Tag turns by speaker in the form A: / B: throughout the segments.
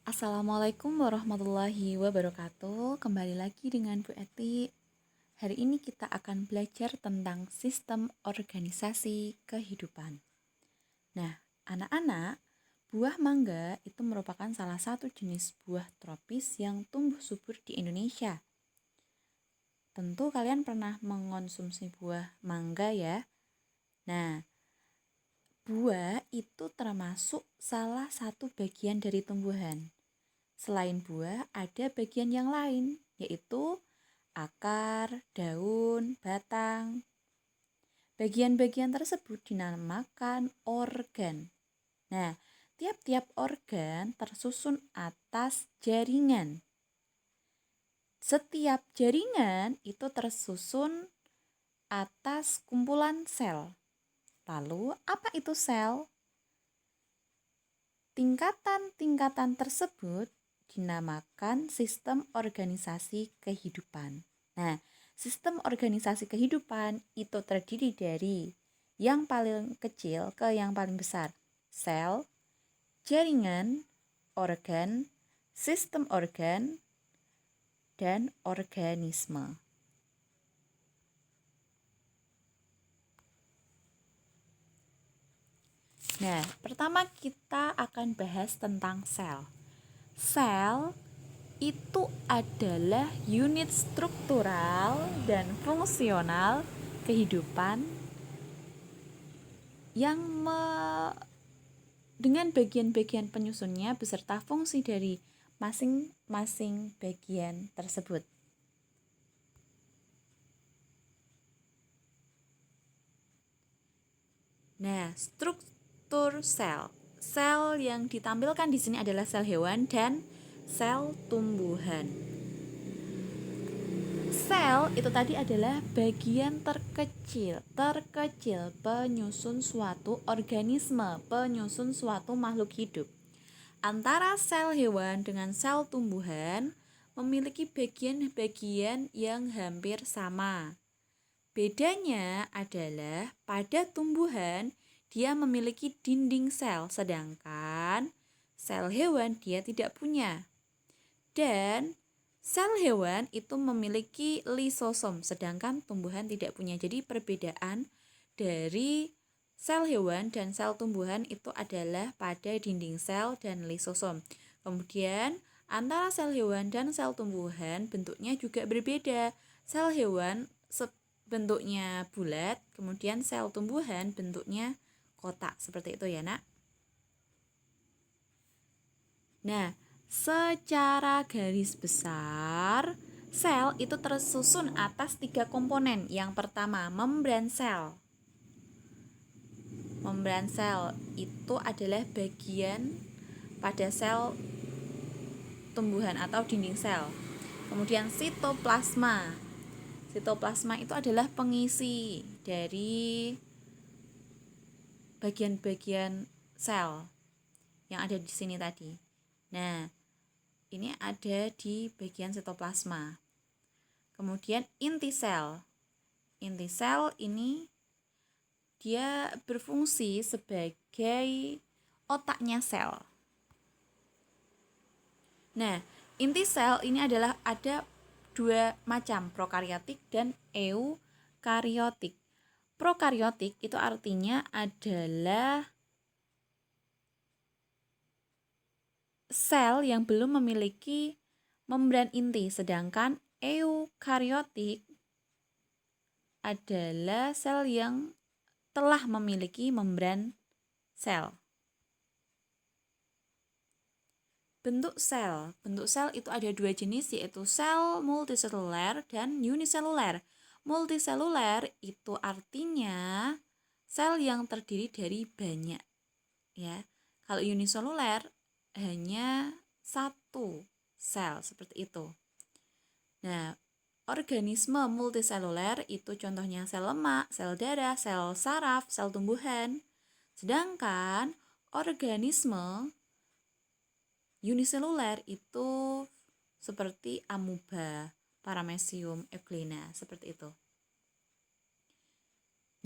A: Assalamualaikum warahmatullahi wabarakatuh. Kembali lagi dengan Bu Eti. Hari ini kita akan belajar tentang sistem organisasi kehidupan. Nah, anak-anak, buah mangga itu merupakan salah satu jenis buah tropis yang tumbuh subur di Indonesia. Tentu kalian pernah mengonsumsi buah mangga ya. Nah, buah itu termasuk salah satu bagian dari tumbuhan. Selain buah, ada bagian yang lain, yaitu akar, daun, batang. Bagian-bagian tersebut dinamakan organ. Nah, tiap-tiap organ tersusun atas jaringan. Setiap jaringan itu tersusun atas kumpulan sel. Lalu, apa itu sel? Tingkatan-tingkatan tersebut dinamakan sistem organisasi kehidupan. Nah, sistem organisasi kehidupan itu terdiri dari yang paling kecil ke yang paling besar. Sel, jaringan, organ, sistem organ, dan organisme. Nah, pertama kita akan bahas tentang sel. Sel itu adalah unit struktural dan fungsional kehidupan yang dengan bagian-bagian penyusunnya beserta fungsi dari masing-masing bagian tersebut. Nah, struktur sel. Sel yang ditampilkan di sini adalah sel hewan dan sel tumbuhan. Sel itu tadi adalah bagian terkecil penyusun suatu organisme, penyusun suatu makhluk hidup. Antara sel hewan dengan sel tumbuhan memiliki bagian-bagian yang hampir sama. Bedanya adalah pada tumbuhan dia memiliki dinding sel, sedangkan sel hewan dia tidak punya. Dan sel hewan itu memiliki lisosom, sedangkan tumbuhan tidak punya. Jadi perbedaan dari sel hewan dan sel tumbuhan itu adalah pada dinding sel dan lisosom. Kemudian antara sel hewan dan sel tumbuhan bentuknya juga berbeda. Sel hewan bentuknya bulat, kemudian sel tumbuhan bentuknya kotak. Seperti itu ya, Nak. Nah, secara garis besar, sel itu tersusun atas 3 komponen. Yang pertama, membran sel. Membran sel itu adalah bagian pada sel tumbuhan atau dinding sel. Kemudian sitoplasma. Sitoplasma itu adalah pengisi dari bagian-bagian sel yang ada di sini tadi. Nah, ini ada di bagian sitoplasma. Kemudian inti sel. Inti sel ini dia berfungsi sebagai otaknya sel. Nah, inti sel ini adalah ada dua macam, prokariotik dan eukariotik. Prokariotik itu artinya adalah sel yang belum memiliki membran inti, sedangkan eukariotik adalah sel yang telah memiliki membran sel. Bentuk sel itu ada dua jenis, yaitu sel multiseluler dan uniseluler. Multiseluler itu artinya sel yang terdiri dari banyak, ya. Kalau uniseluler hanya satu sel, seperti itu. Nah, organisme multiseluler itu contohnya sel lemak, sel darah, sel saraf, sel tumbuhan. Sedangkan organisme uniseluler itu seperti amuba, paramecium, euglena, seperti itu.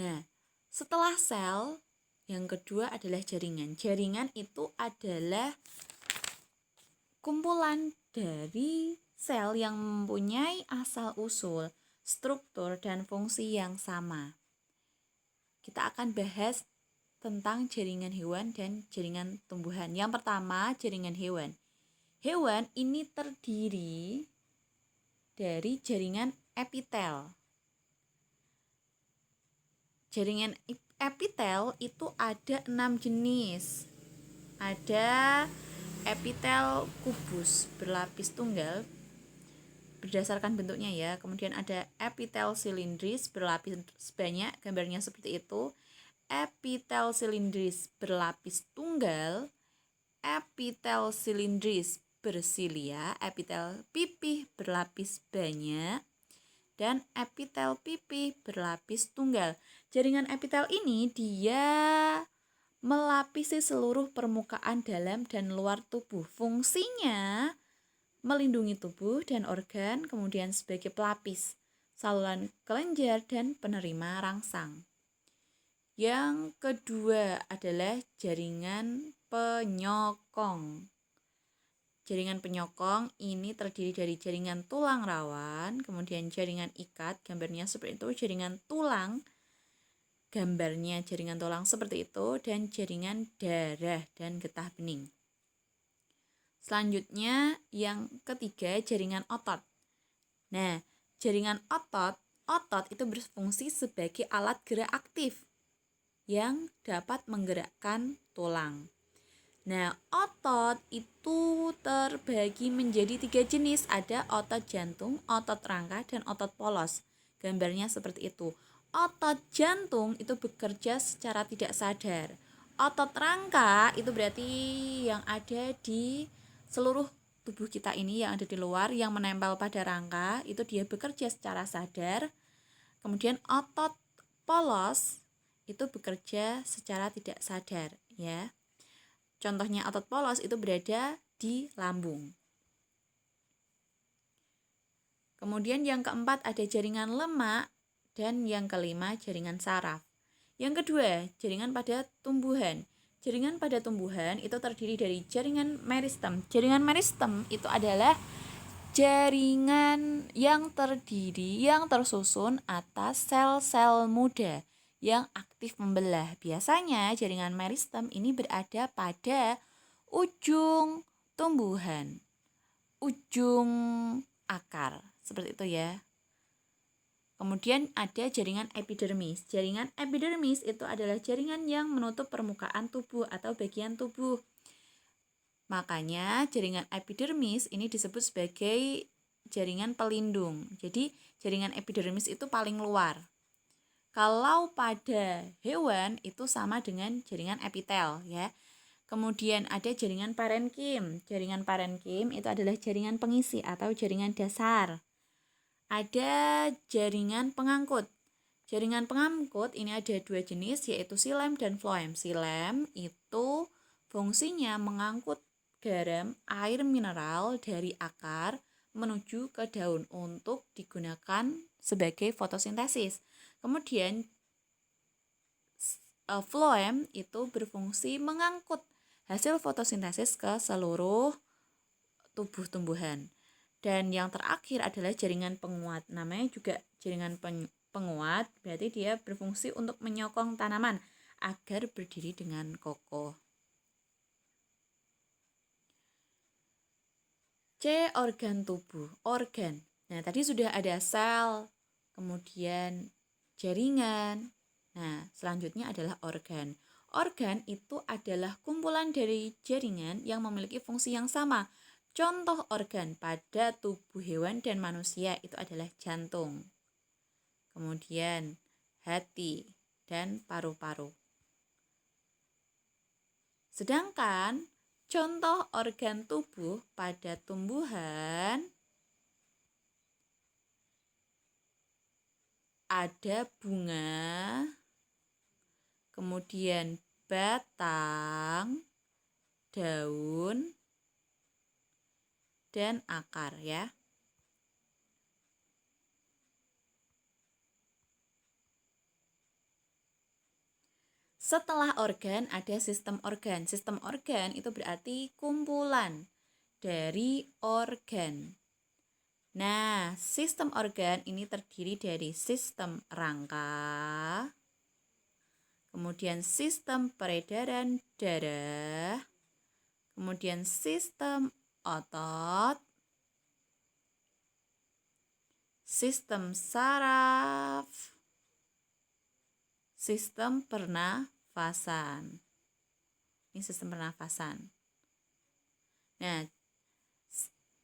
A: Nah, setelah sel, yang kedua adalah jaringan. Jaringan itu adalah kumpulan dari sel yang mempunyai asal-usul, struktur, dan fungsi yang sama. Kita akan bahas tentang jaringan hewan dan jaringan tumbuhan. Yang pertama, jaringan hewan. Hewan ini terdiri dari jaringan epitel. Jaringan epitel itu ada 6 jenis. Ada epitel kubus berlapis tunggal berdasarkan bentuknya ya. Kemudian ada epitel silindris berlapis banyak, gambarnya seperti itu. Epitel silindris berlapis tunggal, epitel silindris bersilia, epitel pipih berlapis banyak, dan epitel pipih berlapis tunggal. Jaringan epitel ini dia melapisi seluruh permukaan dalam dan luar tubuh. Fungsinya melindungi tubuh dan organ, kemudian sebagai pelapis saluran kelenjar dan penerima rangsang. Yang kedua adalah jaringan penyokong. Jaringan penyokong ini terdiri dari jaringan tulang rawan, kemudian jaringan ikat, gambarnya seperti itu, jaringan tulang, gambarnya jaringan tulang seperti itu, dan jaringan darah dan getah bening. Selanjutnya yang ketiga jaringan otot. Nah, jaringan otot itu berfungsi sebagai alat gerak aktif yang dapat menggerakkan tulang. Nah, otot itu terbagi menjadi 3 jenis. Ada otot jantung, otot rangka, dan otot polos. Gambarnya seperti itu. Otot jantung itu bekerja secara tidak sadar. Otot rangka itu berarti yang ada di seluruh tubuh kita ini, yang ada di luar, yang menempel pada rangka, itu dia bekerja secara sadar. Kemudian otot polos itu bekerja secara tidak sadar ya. Contohnya otot polos itu berada di lambung. Kemudian yang keempat ada jaringan lemak dan yang kelima jaringan saraf. Yang kedua, jaringan pada tumbuhan. Jaringan pada tumbuhan itu terdiri dari jaringan meristem. Jaringan meristem itu adalah jaringan yang tersusun atas sel-sel muda yang aktif membelah. Biasanya jaringan meristem ini berada pada ujung tumbuhan, ujung akar, seperti itu ya. Kemudian ada jaringan epidermis. Jaringan epidermis itu adalah jaringan yang menutup permukaan tubuh atau bagian tubuh. Makanya jaringan epidermis ini disebut sebagai jaringan pelindung. Jadi jaringan epidermis itu paling luar. Kalau pada hewan itu sama dengan jaringan epitel ya. Kemudian ada jaringan parenkim. Jaringan parenkim itu adalah jaringan pengisi atau jaringan dasar. Ada jaringan pengangkut. Jaringan pengangkut ini ada 2 jenis, yaitu xilem dan floem. Xilem itu fungsinya mengangkut garam, air mineral dari akar menuju ke daun untuk digunakan sebagai fotosintesis. Kemudian floem itu berfungsi mengangkut hasil fotosintesis ke seluruh tubuh tumbuhan. Dan yang terakhir adalah jaringan penguat. Namanya juga jaringan penguat, berarti dia berfungsi untuk menyokong tanaman agar berdiri dengan kokoh. C. Organ tubuh. Organ. Nah, tadi sudah ada sel, kemudian jaringan. Nah, selanjutnya adalah organ. Organ itu adalah kumpulan dari jaringan yang memiliki fungsi yang sama. Contoh organ pada tubuh hewan dan manusia itu adalah jantung, kemudian hati, dan paru-paru. Sedangkan contoh organ tubuh pada tumbuhan ada bunga, kemudian batang, daun, dan akar ya. Setelah organ ada sistem organ. Sistem organ itu berarti kumpulan dari organ. Nah, sistem organ ini terdiri dari sistem rangka, kemudian sistem peredaran darah, kemudian sistem otot, sistem saraf, sistem pernafasan. Ini sistem pernafasan. Nah,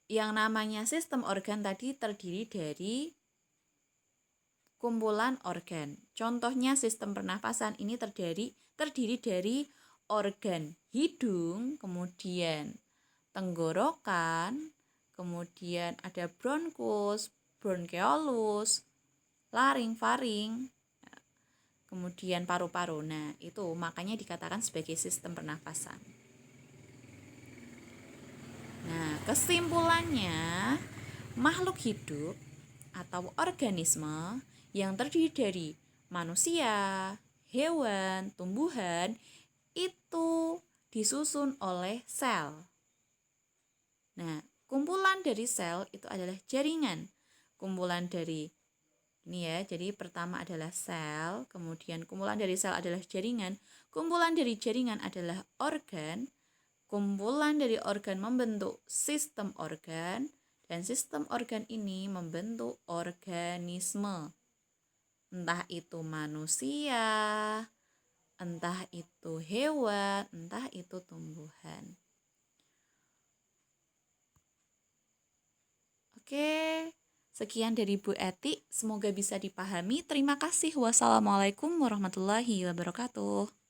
A: yang namanya sistem organ tadi terdiri dari kumpulan organ. Contohnya sistem pernafasan ini terdiri dari organ hidung, kemudian tenggorokan, kemudian ada bronkus, bronkeolus, laring, faring, kemudian paru-paru. Nah, itu makanya dikatakan sebagai sistem pernafasan. Nah, kesimpulannya, makhluk hidup atau organisme yang terdiri dari manusia, hewan, tumbuhan itu disusun oleh sel. Nah, kumpulan dari sel itu adalah jaringan. Kumpulan dari ini ya, jadi pertama adalah sel, kemudian kumpulan dari sel adalah jaringan, kumpulan dari jaringan adalah organ, kumpulan dari organ membentuk sistem organ, dan sistem organ ini membentuk organisme. Entah itu manusia, entah itu hewan, entah itu tumbuhan. Oke. Sekian dari Bu Eti, semoga bisa dipahami. Terima kasih. Wassalamualaikum warahmatullahi wabarakatuh.